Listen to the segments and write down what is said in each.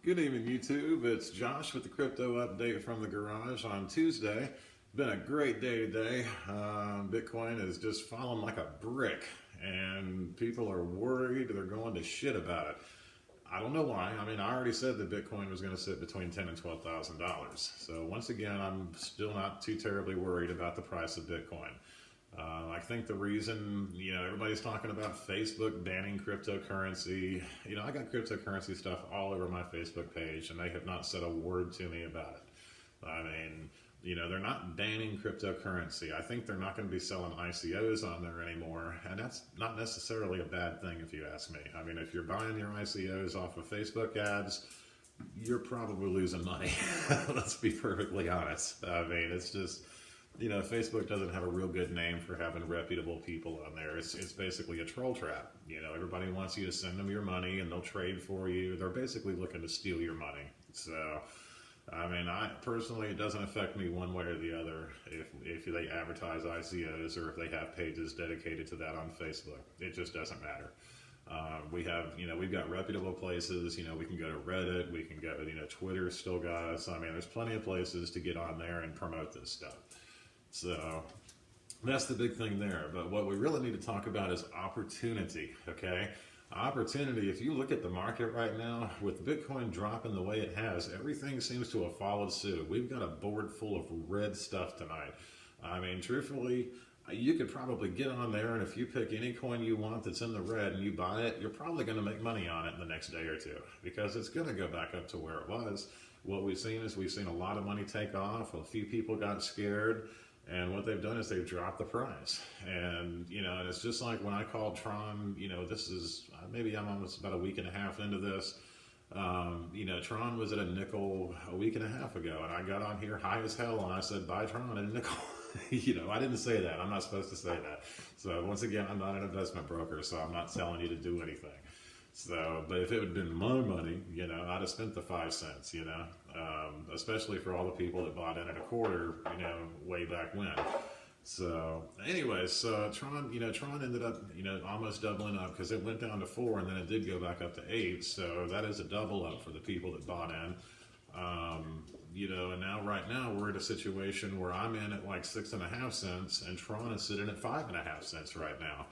Good evening, YouTube. It's Josh with the crypto update from the garage on Tuesday. Been a great day today. Bitcoin is just falling like a brick, and people are worried. They're going to shit about it. I don't know why. I mean, I already said that Bitcoin was going to sit between $10,000 and $12,000. So once again, I'm still not too terribly worried about the price of Bitcoin. I think the reason, everybody's talking about Facebook banning cryptocurrency. I got cryptocurrency stuff all over my Facebook page, and they have not said a word to me about it. I mean, they're not banning cryptocurrency. I think they're not going to be selling ICOs on there anymore, and that's not necessarily a bad thing if you ask me. I mean, if you're buying your ICOs off of Facebook ads, you're probably losing money. Let's be perfectly honest. I mean, it's just, Facebook doesn't have a real good name for having reputable people on there. It's basically a troll trap. Everybody wants you to send them your money and they'll trade for you. They're basically looking to steal your money. So, I mean, I personally, it doesn't affect me one way or the other if they advertise ICOs or if they have pages dedicated to that on Facebook. It just doesn't matter. We've got reputable places. We can go to Reddit. We can go, Twitter's still got us. I mean, there's plenty of places to get on there and promote this stuff. So that's the big thing there. But what we really need to talk about is opportunity, okay? Opportunity, if you look at the market right now, with Bitcoin dropping the way it has, everything seems to have followed suit. We've got a board full of red stuff tonight. I mean, truthfully, you could probably get on there, and if you pick any coin you want that's in the red and you buy it, you're probably going to make money on it in the next day or two, because it's going to go back up to where it was. What we've seen is we've seen a lot of money take off. A few people got scared. And what they've done is they've dropped the price. And, and it's just like when I called Tron, this is, maybe I'm almost about a week and a half into this. Tron was at a nickel a week and a half ago. And I got on here high as hell and I said, buy Tron at a nickel. I didn't say that. I'm not supposed to say that. So once again, I'm not an investment broker, so I'm not telling you to do anything. So, but if it had been my money, I'd have spent the 5 cents, especially for all the people that bought in at a quarter, way back when. So anyways, so Tron ended up, almost doubling up because it went down to 4 and then it did go back up to 8. So that is a double up for the people that bought in. And now right now we're at a situation where I'm in at like 6.5 cents and Tron is sitting at 5.5 cents right now.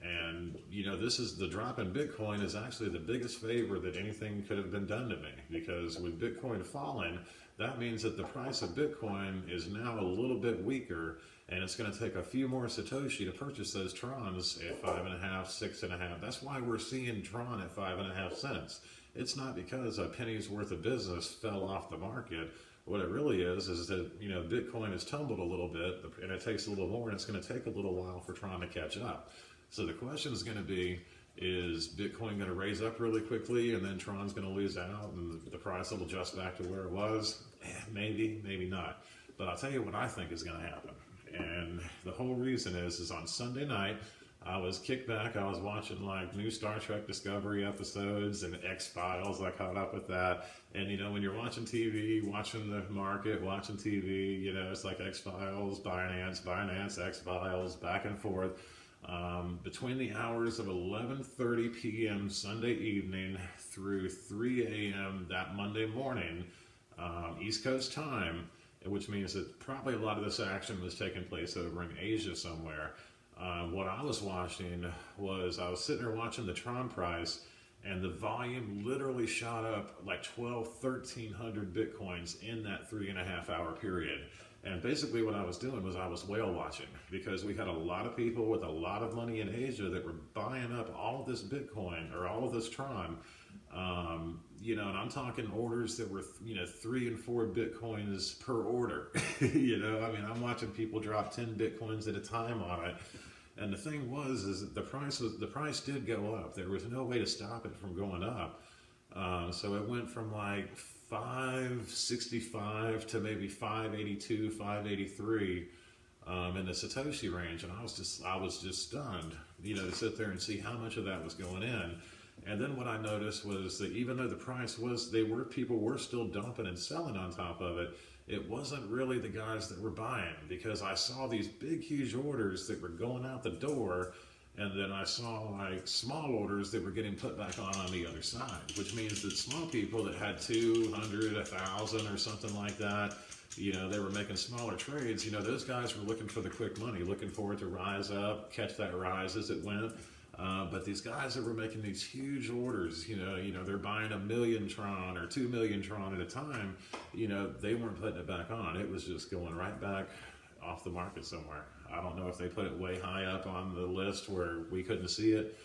And, this is the drop in Bitcoin is actually the biggest favor that anything could have been done to me, because with Bitcoin falling, that means that the price of Bitcoin is now a little bit weaker, and it's going to take a few more Satoshi to purchase those Trons at 5.5, 6.5. That's why we're seeing Tron at 5.5 cents. It's not because a penny's worth of business fell off the market. What it really is that, Bitcoin has tumbled a little bit, and it takes a little more, and it's going to take a little while for Tron to catch up. So the question is going to be, is Bitcoin going to raise up really quickly and then Tron's going to lose out and the price will adjust back to where it was? Maybe, maybe not. But I'll tell you what I think is going to happen. And the whole reason is on Sunday night, I was kicked back. I was watching like new Star Trek Discovery episodes and X-Files. I caught up with that. And when you're watching TV, watching the market, watching TV, it's like X-Files, Binance, X-Files, back and forth. Between the hours of 11:30 p.m. Sunday evening through 3 a.m. that Monday morning, East Coast time, which means that probably a lot of this action was taking place over in Asia somewhere. What I was watching was I was sitting there watching the Tron price, and the volume literally shot up like 1,300 Bitcoins in that 3.5 hour period. And basically what I was doing was I was whale watching, because we had a lot of people with a lot of money in Asia that were buying up all of this Bitcoin or all of this Tron. And I'm talking orders that were, 3 and 4 Bitcoins per order. I'm watching people drop 10 Bitcoins at a time on it. And the thing is that the price did go up. There was no way to stop it from going up. So it went from like 565 to maybe 582, 583 in the Satoshi range, and I was just stunned, to sit there and see how much of that was going in. And then what I noticed was that even though the price was, people were still dumping and selling on top of it, it wasn't really the guys that were buying, because I saw these big, huge orders that were going out the door And then I saw like small orders that were getting put back on the other side, which means that small people that had 200, 1,000 or something like that, you know, they were making smaller trades. You know, those guys were looking for the quick money, looking for it to rise up, catch that rise as it went. But these guys that were making these huge orders, you know, they're buying 1,000,000 Tron or 2,000,000 Tron at a time. You know, they weren't putting it back on. It was just going right back off the market somewhere. I don't know if they put it way high up on the list where we couldn't see it.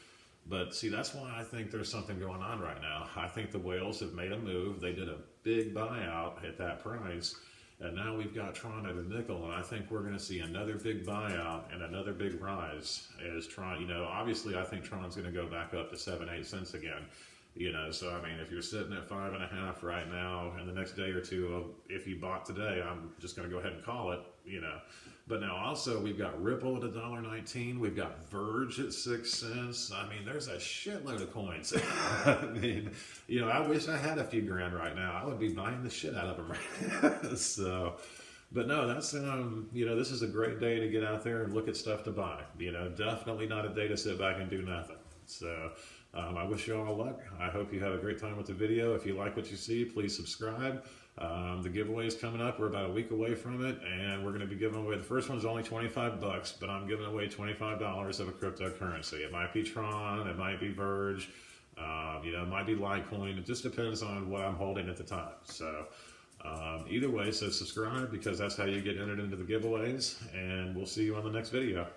But see, that's why I think there's something going on right now. I think the whales have made a move. They did a big buyout at that price. And now we've got Tron at a nickel, and I think we're going to see another big buyout and another big rise as Tron, you know, obviously I think Tron's going to go back up to 7, 8 cents again. You know, so I mean, if you're sitting at 5.5 right now, and the next day or two, if you bought today, I'm just going to go ahead and call it, you know. But now also we've got Ripple at $1.19. We've got Verge at 6 cents. I mean, there's a shitload of coins. I mean, you know, I wish I had a few grand right now. I would be buying the shit out of them right now. So, but no, that's, you know, this is a great day to get out there and look at stuff to buy. You know, definitely not a day to sit back and do nothing. So, I wish you all luck. I hope you have a great time with the video. If you like what you see, please subscribe. The giveaway is coming up. We're about a week away from it, and we're going to be giving away, the first one's only $25, but I'm giving away $25 of a cryptocurrency. It might be Tron, it might be Verge, you know, it might be Litecoin. It just depends on what I'm holding at the time. So either way, so subscribe, because that's how you get entered into the giveaways, and we'll see you on the next video.